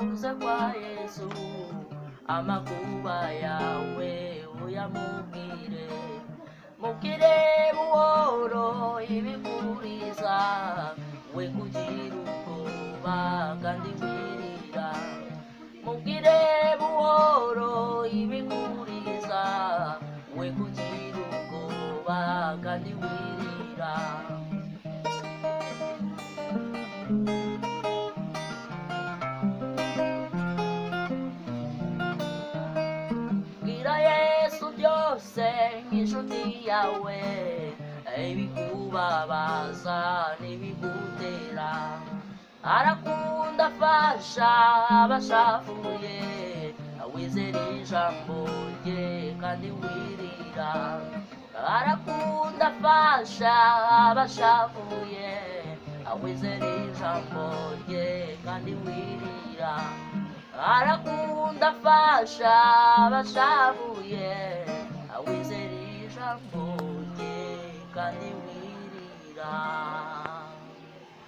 uze kwa Yesu amakuba yawe uyamubwire mubwire buhoro ibikuriza we kugira ubwoba kandi wirira mubwire buhoro ibikuriza we kugira ubwoba kandi wirira bwira Yesu byose nk'inshuti yawe ibikubabaza n'ibigutera arakunda afasha abashavuye wizera ijambo rye kandi wirira arakunda afasha abashavuye wizera ijambo rye kandi wirira arakunda afasha abashavuye wizera ijambo rye kandi wirira